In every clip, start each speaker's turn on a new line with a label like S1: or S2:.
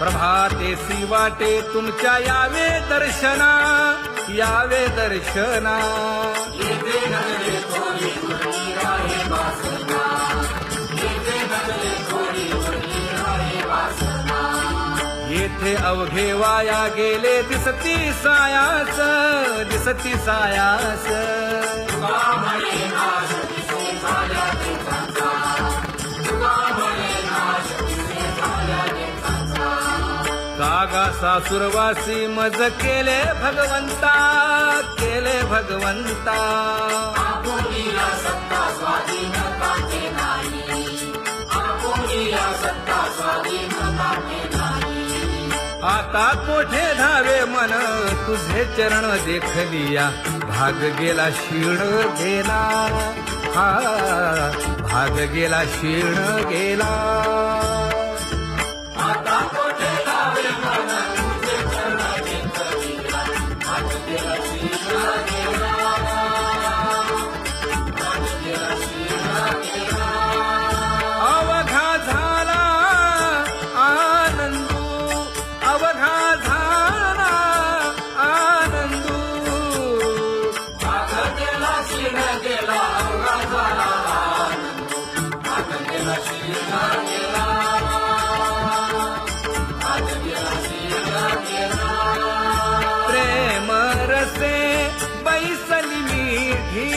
S1: प्रभातेसी वाटे तुमच्या यावे दर्शना, यावे दर्शना. येथे अवघे वाया गेले दिसती सायास, दिसती सायास. कागा सासुरवासी मज केले भगवंता, केले भगवंता. आता कोठे धावे मन तुझे चरण देखलिया, भाग गेला क्षीण गेला, हा भाग गेला क्षीण गेला. आता कोठे धावे मन तुझे चरण देखलिया, भाग गेला क्षीण गेला, भाग गेला क्षीण गेला. अवघा झाला आनंदू, अवघा झाला आनंदू. भाग गेला क्षीण गेला, अवघा झाला आनंदू, भाग गेला क्षीण गेला, भाग गेला क्षीण गेला. प्रेम रसे बैसली मीठी,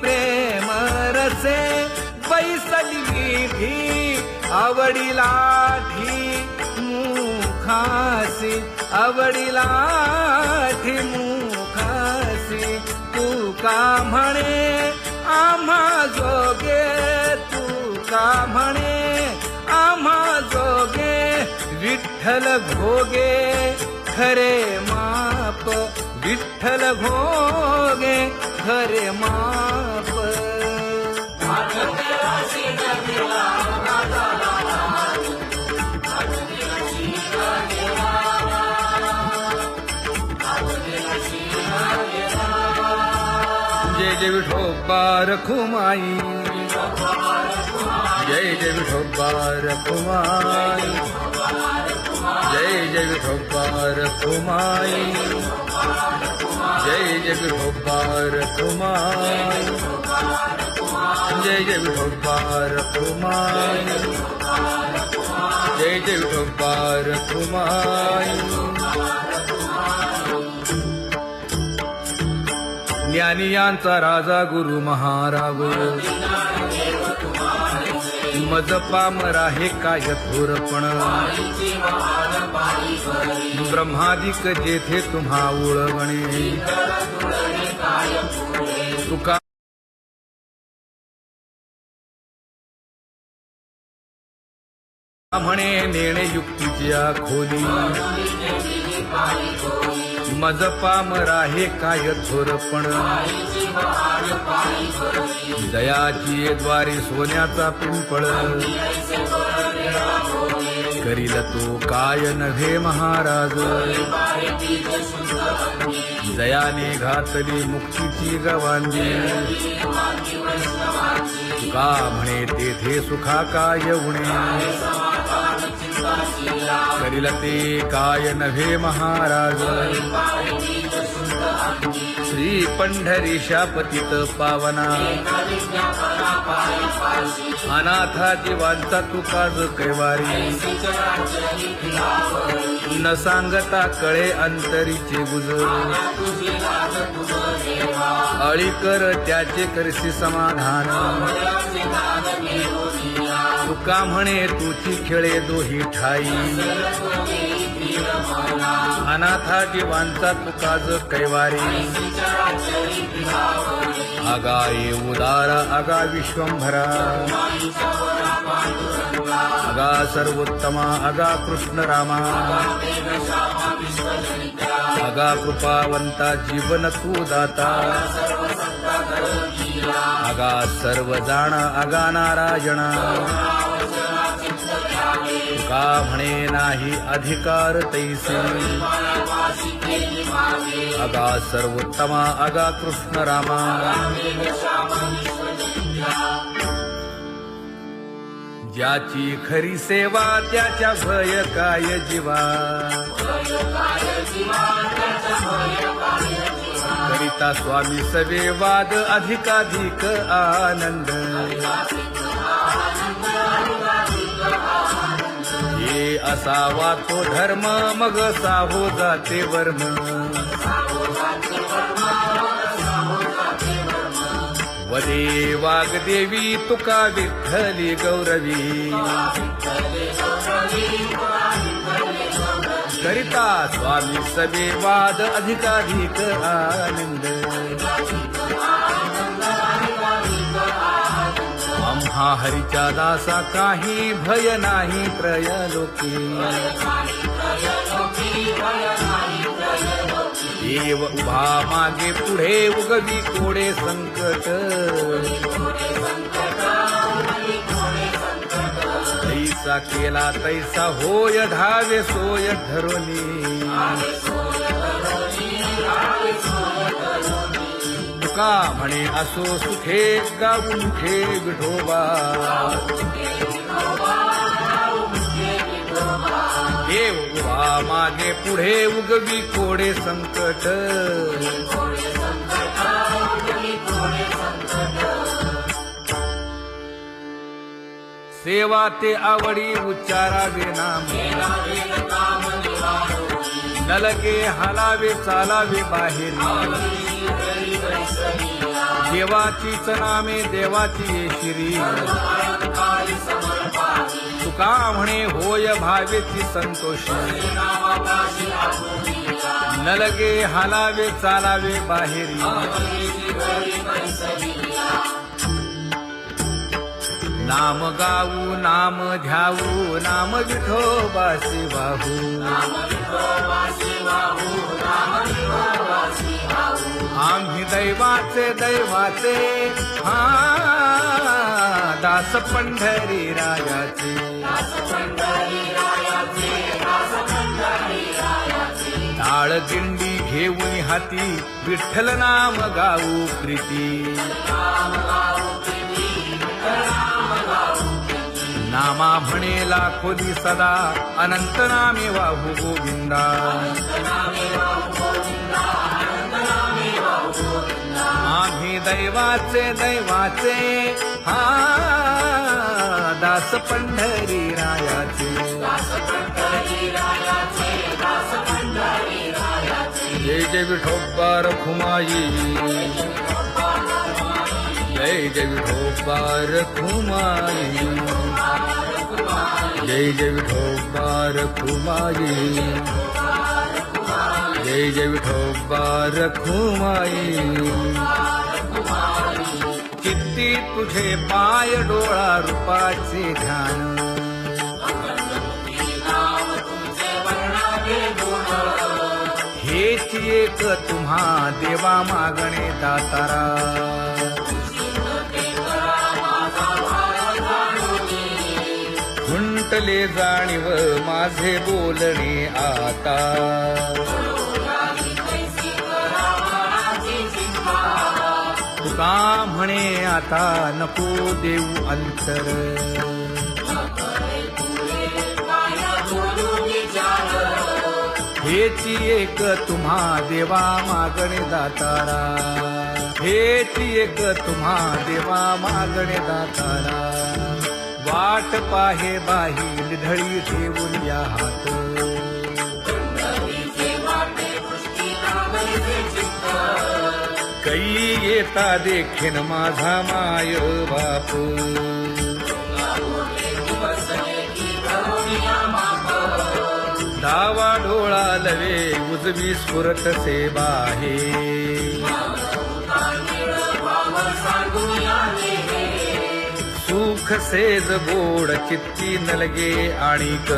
S1: प्रेम रसे बैसली मीठी. आवडीला मुखासी, आवडीला मुखासी. तू का म्हणे आम्हा जोगे, तू का म्हणे आम्हा जोगे. विठ्ठल भोगे खरे माप, विठ्ठल भोगे खरे माप. जय जय विठोबा रखुमाई, जय जय विठोबा रखुमाई, जय जय विठोबा रखुमाई, जय जय विठोबा रखुमाई, जय जय विठोबा रखुमाई, जय जय विठोबा रखुमाई. ज्ञानियांचा राजा गुरु महाराज, मज पामरा हे काय थोरपण. ब्रह्मादिक जेथे तुम्हा उळवणे, तुका म्हणे नेणे युक्तीच्या खोली. मज पामरा हे काय थोरपण. दयाची द्वारी सोन्याचा पिंपळ, करील तो काय नव्हे महाराज. दयाने घातली मुक्तीची गवांजी. तुका म्हणे तेथे सुखा काय उणे. करील ते काय नव्हे महाराज. श्री पंढरीशा पतित पावना, अनाथा जीवांचा तुकाज कैवारी. न सांगता कळे अंतरीचे गुज. अळी कर त्याचे करशी समाधान. तुका म्हणे तुची खेळे दोही ठाई. अनाथा जीवांचा तुकाज कैवारी. आगा ये उदारा आगा विश्वंभरा. आगा सर्वोत्तमा आगा कृष्ण रामा. आगा कृपावंता जीवन तू दाता. आगा सर्व जाणा आगा नारायणा. तुका म्हणे नाही अधिकार तैसे. आगा सर्वोत्तमा आगा कृष्ण रामा.
S2: ज्याची खरी सेवा त्याच्या भय काय जीवा करिता स्वामी सवे वाद अधिकाधिक आनंद हे असावा तो धर्म मग साहो जाते वर्म वदे वाग्देवी तुका विठ्ठली गौरवी करिता स्वामी सवे वाद अधिकाधिक आनंद आम्हा हरीच्या दासा काही भय नाही त्रयलोकी देव उभा मागे पुढे उगवी कोडे संकट तैसा केला तैसा होय धावे सोय धरोनी तुका म्हणे असो सुखे गाऊन ठे विठोबा देव उभा मागे पुढे उगवी कोडे संकट सेवा ते आवडी उच्चारावे नाम नलगे हालावे चालावे बाहेर देवाचीच नामे देवाची शिरी तुका म्हणे होय भावेची संतोषी नलगे हालावे चालावे बाहेरी नाम गाऊ नाम ध्याऊ नाम विठोबासी वाहू आम्ही दैवाचे दैवाचे हा दास पंढरी रायाचे टाळ दिंडी घेऊन हाती विठ्ठल नाम गाऊ प्रीती नामा म्हणे लाखोली सदा अनंत नामे वाहू गोविंदा आम्ही दैवाचे दैवाचे हा दास पंढरी रायाचे जय जय विठोबा रखुमाई जय जय विठोबा रखुमाई जय जय विठोबा रखुमाई जय जय विठोबा रखुमाई किती तुझे पाय डोळा रूपाचे ध्यान हेच एक तुम्हा देवा मागणे दातारा खुंटले जाणीव माझे बोलणे आता तुका म्हणे आता नको देऊ अंतर हेची एक तुम्हा देवा मागणे दातारा हेची एक तुम्हा देवा मागणे दातारा वाट पाहे बाही निधळी ठेवून या हात कै येता देखीन माझा माय बाप डावा डोळा लवे उजवी स्फुरत से बाहे सुख सेज गोड चित्ती नलगे आणिक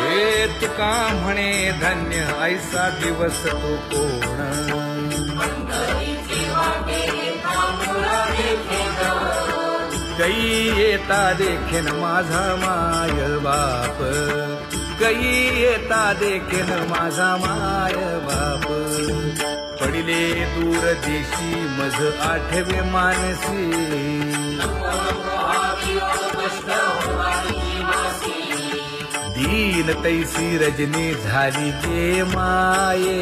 S2: हे तुका म्हणे धन्य ऐसा दिवस तो कोण कै येता देखीन माझा माय बाप कै येता देखीन माझा माय बाप पडिले दूर देशी मज आठवे मानसी दीन तैसी रजनी झाली गे माये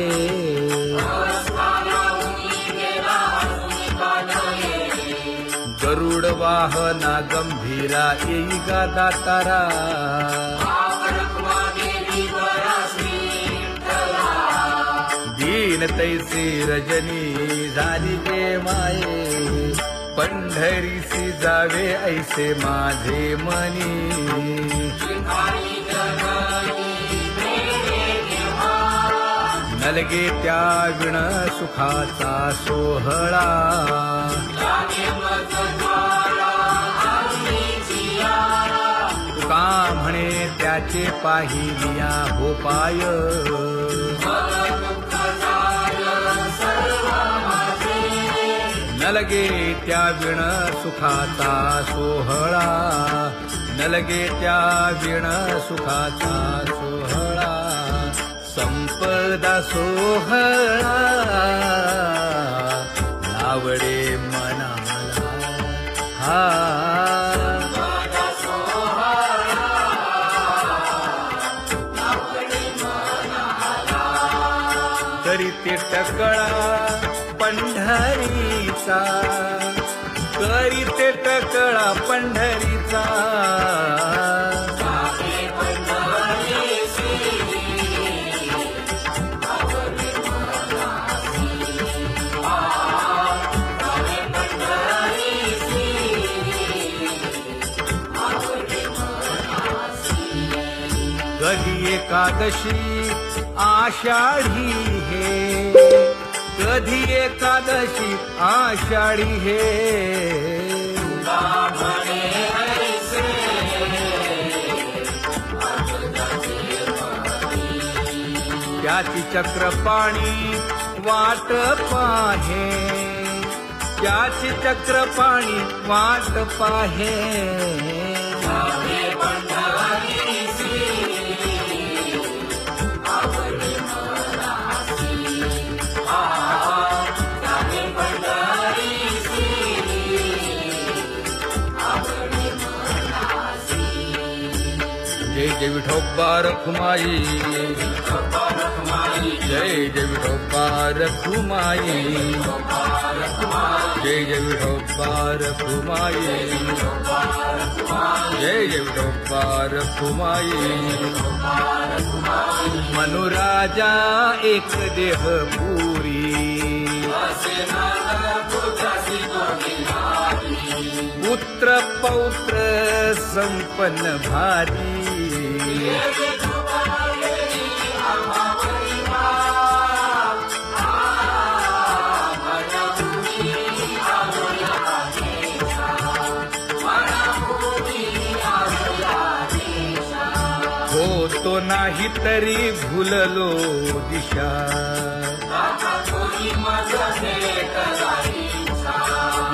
S2: गरुड वाहना गंभीरा येई गा दातारा दीन तैसी रजनी झाली गे माये पंढरीसी जावे ऐसे माझे मनी नलगे त्या विण सुखाचा सोहळा तुका म्हणे त्याचे पाहिलिया हो पाय नलगे त्या विण सुखाचा सोहळा नलगे त्या विण सुखाचा सोहळा संपदा सोहळा आवडे मनाला हा तरी ते टकळा पंढरीचा करी ते टकळा पंढरीचा कधी एकादशी आषाढी हे कधी एकादशी आषाढी हे त्याची चक्रपाणी वाट पाहे त्याची चक्रपाणी वाट पाहे जय जय विठोबा रखुमाई जय जय विठोबा रखुमाई जय जय विठोबा रखुमाई जय जय विठोबा रखुमाई मनुराजा एक देह पुरी पुत्र पौत्र संपन्न भारी होतो नाही तरी भुललो दिशा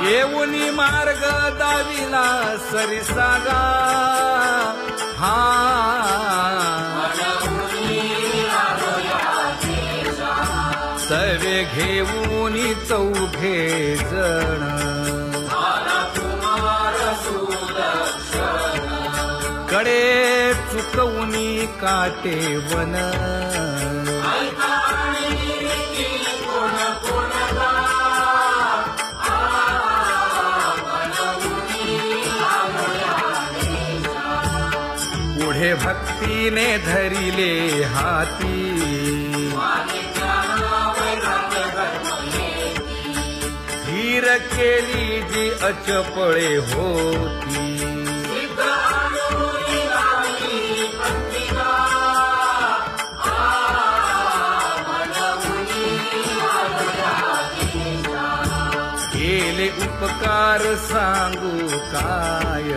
S2: येऊनी मार्ग दाविला सरिसागा हा सर्वे घेऊनी चौघे जण कडे चुकवूनी काटे वन पुढे भक्तीने धरिले हाती धीर केली जी अचपळे होती केले उपकार सांगू काय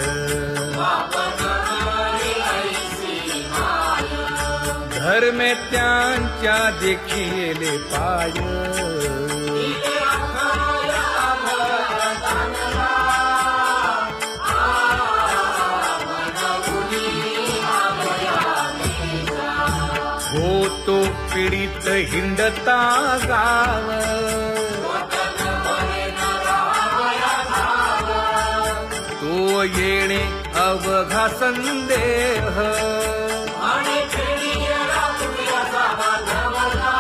S2: धर्मे त्यांच्या देखिले पाय होत तो पीडित हिंडता गाव तो येणे अवघा संदेह
S1: आणि पिढीला तुझ्याचा बांधवला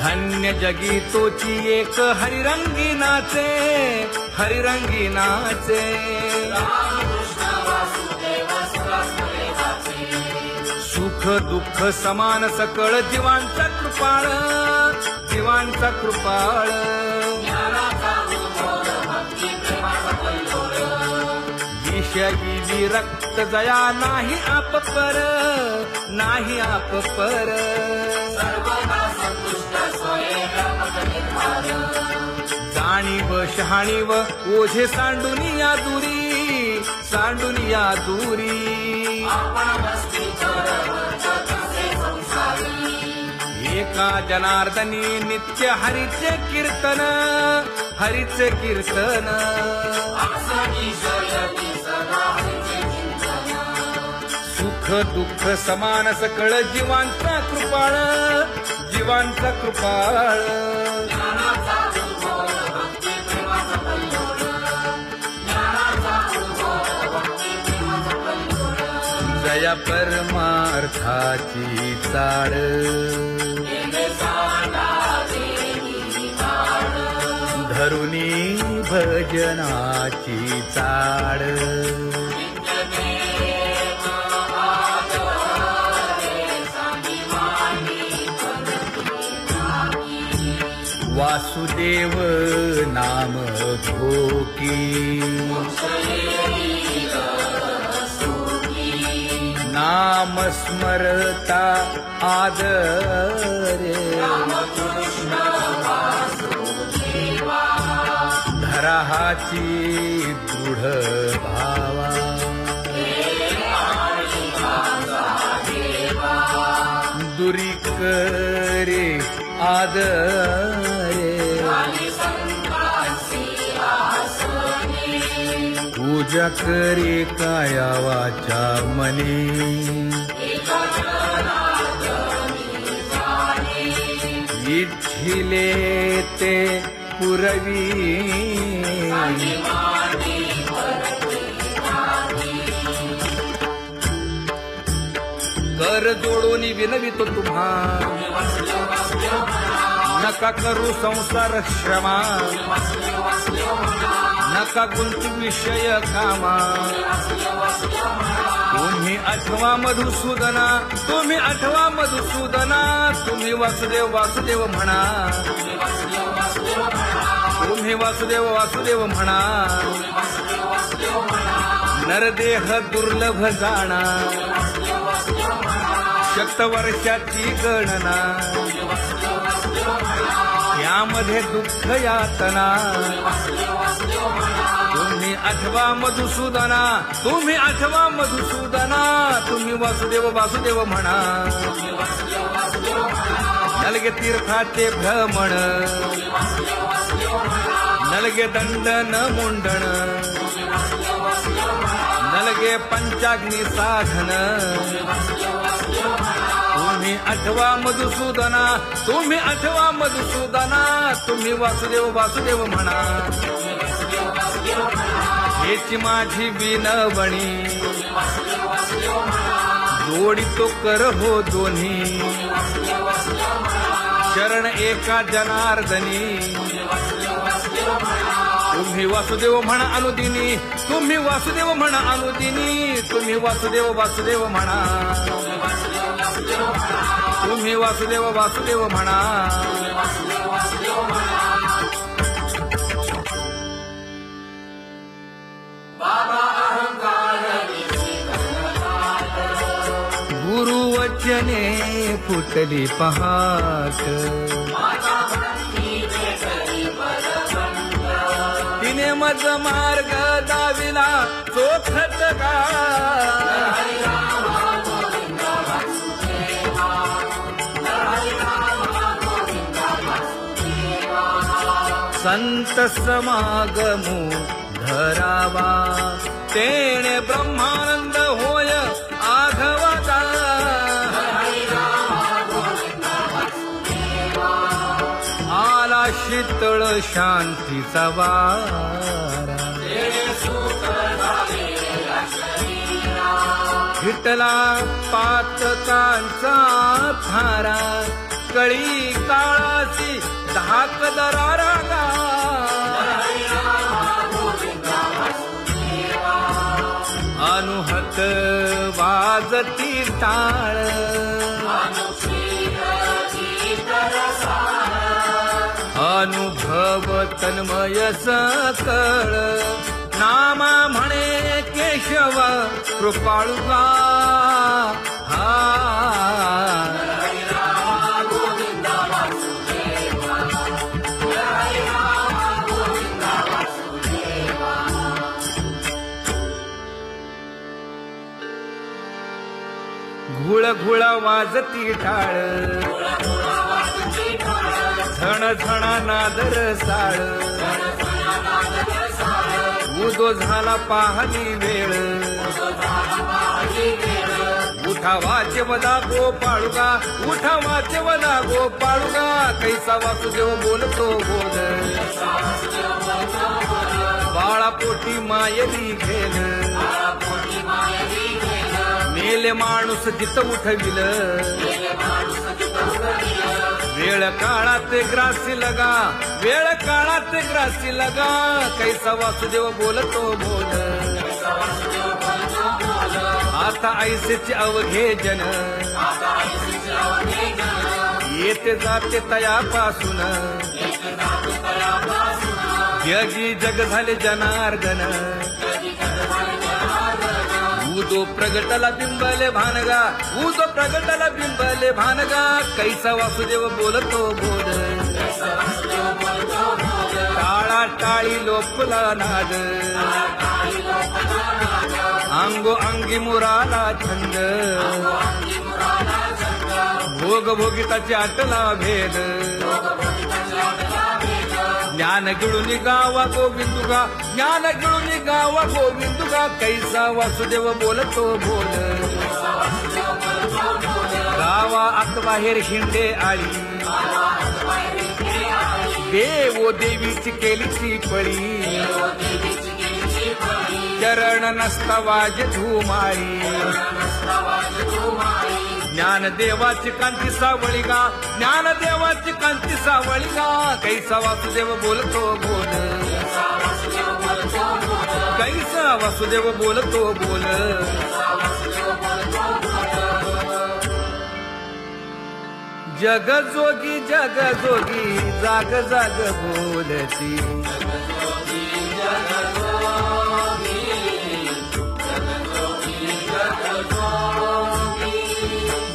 S2: धन्य जगी तोची एक हरिरंगी नाचे हरिरंगी नाचे
S1: रामकृष्ण वासुदेव सहस्रलेखाचे
S2: सुख दुःख समान सकळ जीवांचा कृपाळ जीवांचा कृपाळ
S1: ज्ञानाचा उद्भव भक्ती प्रेमाचा कल्लोळ
S2: विषयी विरक्त जया नाही आप पर नाही आप पर
S1: सर्वदा संतुष्ट स्वयं निर्धार
S2: जाणीव शहाणीव ओझे सांडून या दूरी
S1: आपण वस्ती कसे संसारी
S2: एका जनार्दनी नित्य हरीचे कीर्तन
S1: आसनी शयनी सदा हरीचे चिंतन
S2: सुख दुःख समान सकळ जीवांचा कृपाळ
S1: ज्ञानाचा उद्भव भक्ती प्रेमाचा कल्लोळ ज्ञानाचा उद्भव भक्ती प्रेमाचा कल्लोळ
S2: जया परमार्थाची चाड
S1: केले सांडा देवी काळ
S2: धरुनी भजनाची चाड
S1: नित्यनेम आदरे सांगी मांडी
S2: वासुदेव नाम घोकी नाम स्मरता आदरे धराहाची दृढ भावा दुरी करे आदरे पूजा करे काया वाचा मने इच्छिले ते पुरवी कर जोडून विनवितो तुम्हा नका करू संसार श्रमा नका गुंतू विषय कामा तुम्ही आठवा मधुसूदना तुम्ही वासुदेव म्हणा तुम्ही वासुदेव म्हणा नरदेह दुर्लभ जाणा शतवर्षाची गणना यामध्ये दुःख यातना तुम्ही आठवा मधुसूदना तुम्ही वासुदेव म्हणा नलगे तीर्थाचे भ्रमण नलगे दंडन मुंडण नलगे पंचाग्नी साधन तुम्ही आठवा मधुसूदना तुम्ही वासुदेव म्हणा हेची माझी विनवणी जोडितो कर हो दोन्ही शरण एका जनार्दनी तुम्ही वासुदेव म्हणा अनुदिनी तुम्ही वासुदेव म्हणा तुम्ही वासुदेव म्हणा
S1: बाबा अहंकार
S2: गुरुवचने फुटली पहाट तिने मज मार्ग दाविला चोखत का संत समागमो धरावा तेणे ब्रह्मानंद होय आघवता आला शीतळ शांतीचा वारा विठला पातकांचा थारा कळी काळाची धाक दरारा अनुहत वाजती टाळ अनुभव तन्मय सकळ नामा म्हणे केशव कृपाळुगा हा घुळ घुळ वाजती टाळ झण झण नादर साळ उदो झाला पाहली वेळ उठा वाचे वदा गोपाळुगा उठा वाचे वदा गोपाळुगा कैसा वासुदेव बोलतो बोल बाळापोटी मायली घेल मेले माणूस जित उठविल वेळ काळात ग्रासी लगा वेळ काळात ग्रासी लगा कैसा वासुदेव बोलतो बोल आता ऐसेचे अवघे जन येते जाते तयापासून जगी जग झाले जनार्दन उदो प्रगटला बिंबले भानगा उदो प्रगटला बिंबले भानगा कैसा वासुदेव बोलतो बोल टाळा टाळी लोपला नाद अंगो अंगी मुराला छंद भोग भोगिताची आटला भेद ज्ञान गिळून गावा गोविंदुगा ज्ञान गिळून गावा गोविंदुगा कैसा वासुदेव बोलतो बोल गावा आत बाहेर हिंडे आळी देवो देवीची केलीची पळी चरण नसता वाज धुमाळी ज्ञान देवाची कांती सावळी गा ज्ञान देवाची कांती सावळी गा कैसा वासुदेव बोलतो बोल कैसा वासुदेव बोलतो बोल जग जोगी जाग जाग बोलती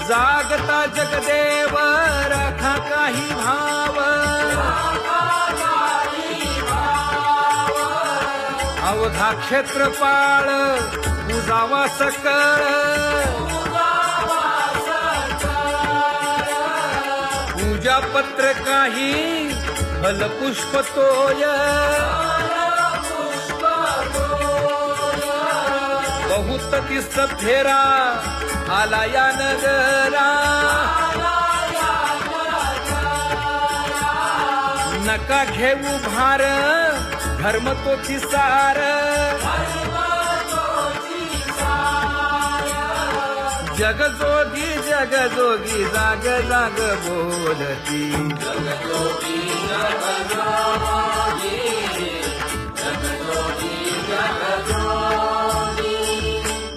S2: जागता जगदेव राखा काही भाव अवघा क्षेत्रपाळ उजावा सकळ पूजा पत्र काही फलपुष्प तोय बहुत किस्त फेरा आला या नगरा नका घेऊ भार धर्म तोची सार जगजोगी जाग जाग बोलती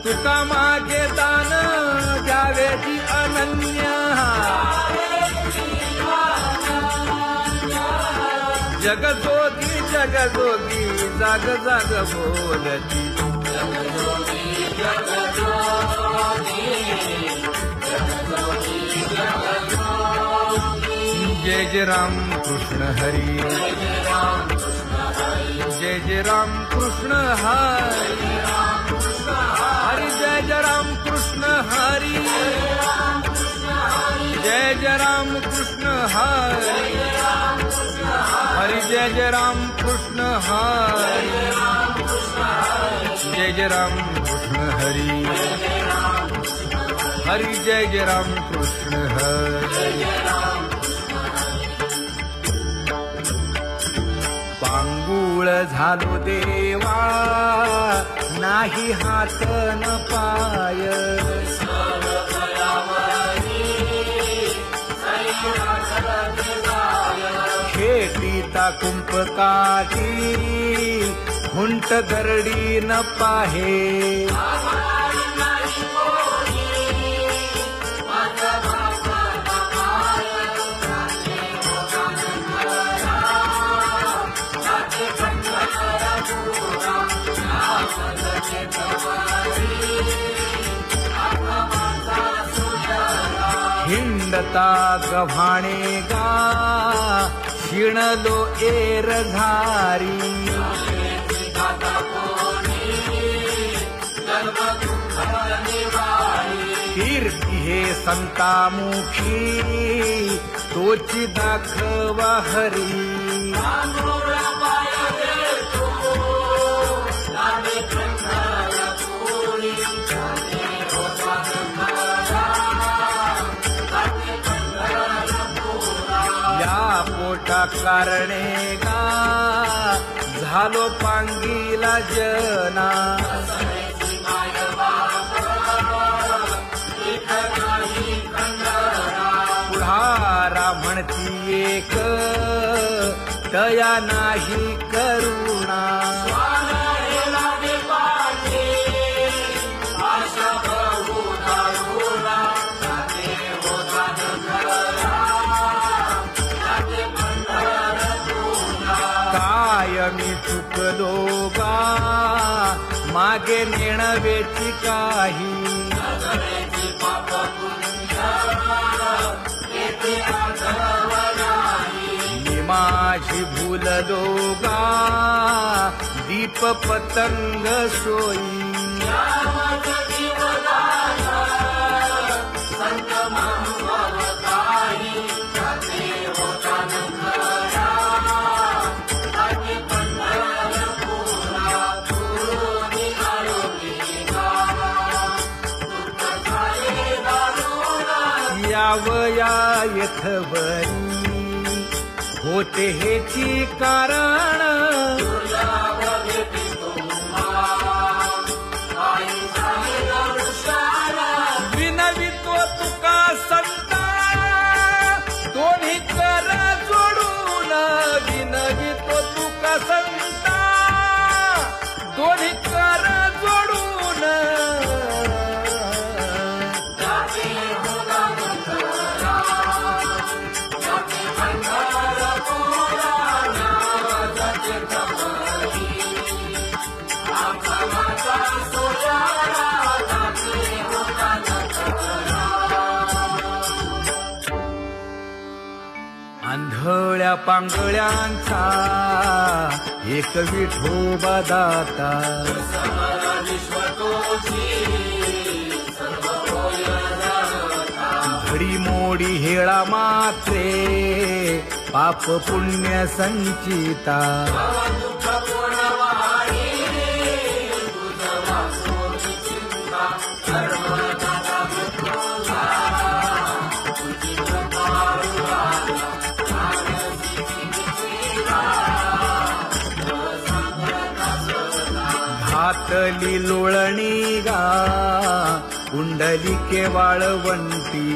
S2: तुका मागे दान द्यावेची अनन्य जगजोगी जाग जाग बोलती जय जय राम कृष्ण हरी जय जय राम कृष्ण हरी हरी जय जय राम कृष्ण हरी जय जय राम कृष्ण हरी हरी जय जय राम कृष्ण हरी, जय जय राम कृष्ण हरी, हरी जय जय राम कृष्ण हरी. पांगुळ झालो देवा नाही हात न पाय, खेटीता कुंपकाठी हुंट गरडी न पाहे, हिंडता गव्हाणे गा शिणलो एर घारी, कीर्ती हे संतामुखी तोची दाखवा हरी, पोटा कारणे गा झालो पांगीला जना, पुढारा म्हणती एक तया नाही करुणा, मी चुकलो गा मागे नेणवेची काही, मी माझी भूललो गा दीप पतंग सोयी, यावया यथवरी होते हेची कारण, विनवितो तुका संता दोन्ही कर जोडून, विनवितो तुका संता दोन्ही कर जोडून, आंधळ्या पांगळ्यांचा एक विठोबा दाता, घडी मोडी हेळा मात्रे पाप पुण्य संचिता, घातली लोळणी गा कुंडली केवाळवंती,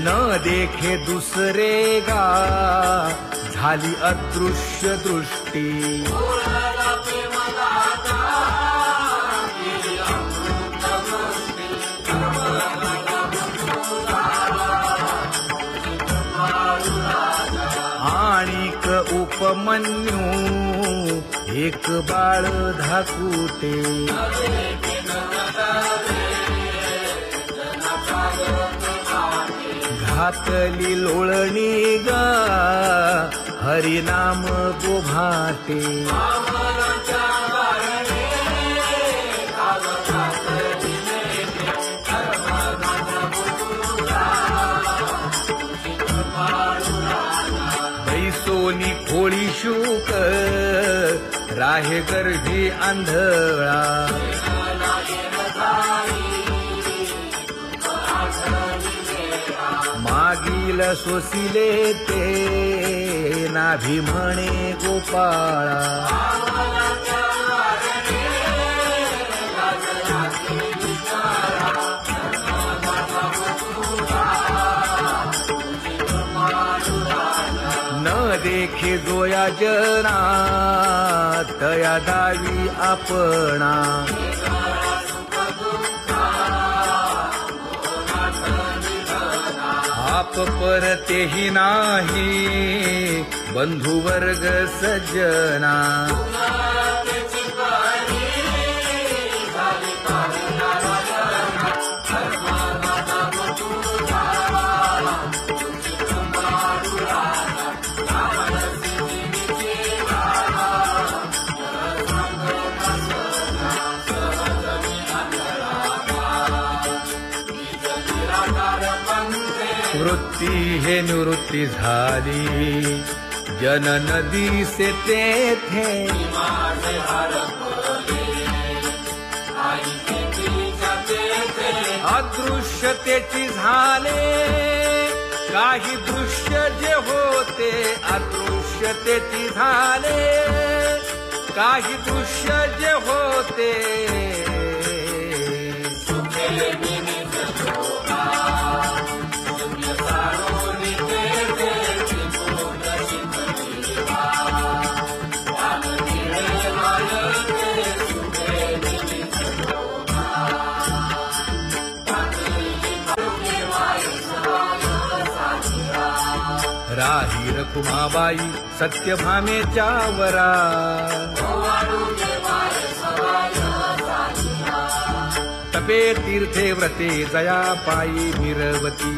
S2: न देखे दुसरे गा झाली अदृश्य दृष्टी, आणिक उपमन्यू एक बाळ धाकुटे, घातली लोळणी गा हरिनाम गोभाटे, राहे गर्भी आंधळा मागील सोसिले ते नाभी म्हणे गोपाळा न देखे जोया जना तया दावी आपणा आप परतेही नाही बंधू वर्ग सज्जना वृत्ती हे निवृत्ती झाली जन नदी से तेथे अदृश्यतेची झाले काही दृश्य जे होते अदृश्यतेची झाले काही दृश्य जे होते राही रखुमाबाई सत्यभामेच्या वरा तपे तीर्थे व्रते जया पायी मिरवती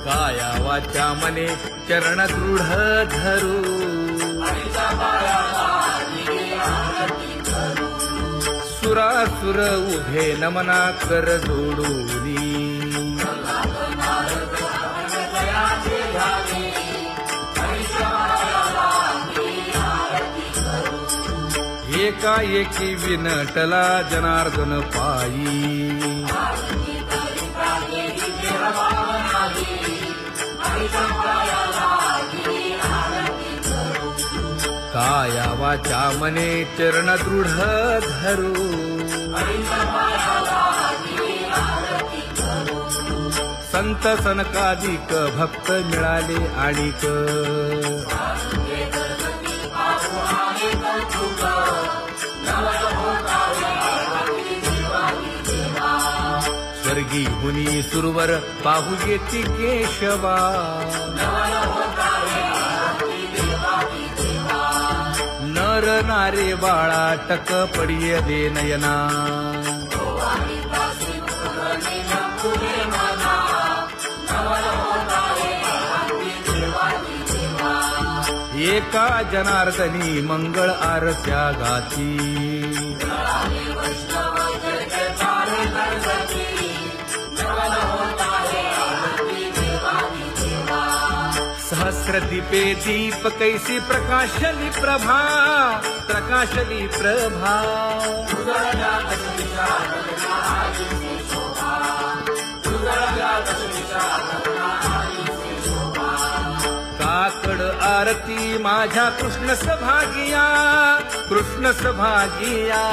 S2: काया वाचा मने चरण दृढ धरू सुरासुर उभे नमना कर जोडूनी एकाएकी विनटला जनार्दन पायी काया वाचा मने चरण दृढ धरू संत सनकादिक भक्त मिळाले आणिक स्वर्गी मुनी सुरवर पाहू येती केशवा नर नारे बाळा टक पडिय दे नयना एका जनार्दनी मंगळ आरत्या गाती सहस्र दीपे दीप कैसी प्रकाशली प्रभा प्रकाशली प्रभा काकड आरती माझ्या कृष्ण सभागिया कृष्ण सभागिया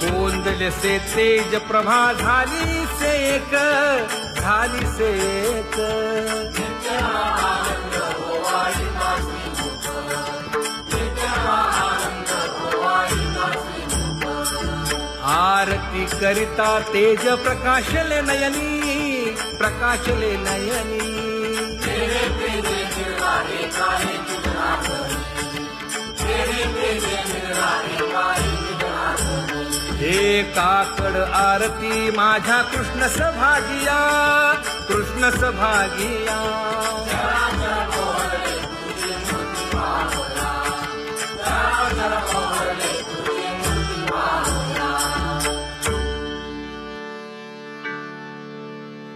S2: कोंदले से तेज प्रभा झाली से एक झाली से एक आरती करिता तेज प्रकाशले नयनी प्रकाशले नयनी हे काकड आरती माझ्या कृष्ण सभागिया कृष्ण सभागिया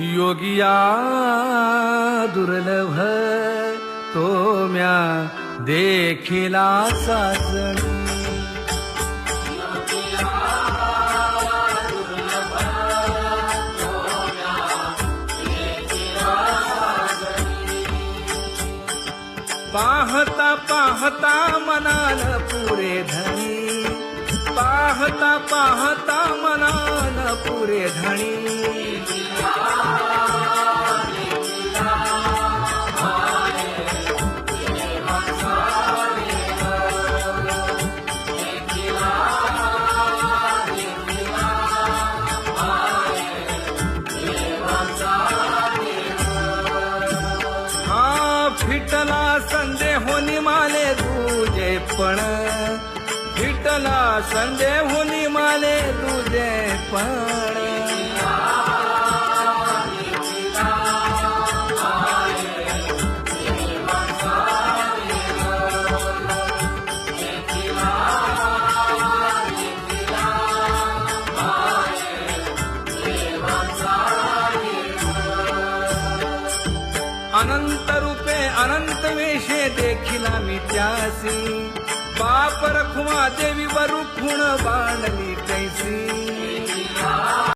S2: योगिया दुर्लभ तो म्या देखिला साजणी. पाहता पाहता मनान पुरे धणी, पाहता पाहता मनान पुरे धणी. फिटला संदेहोनी माले तुझे पण, फिटला संदेहोनी माले तुझे पण. अनंत रूपे अनंत वेशे देखिला मी त्यासी, बाप रखुमा देवी वरुखुण बांधली कैसी.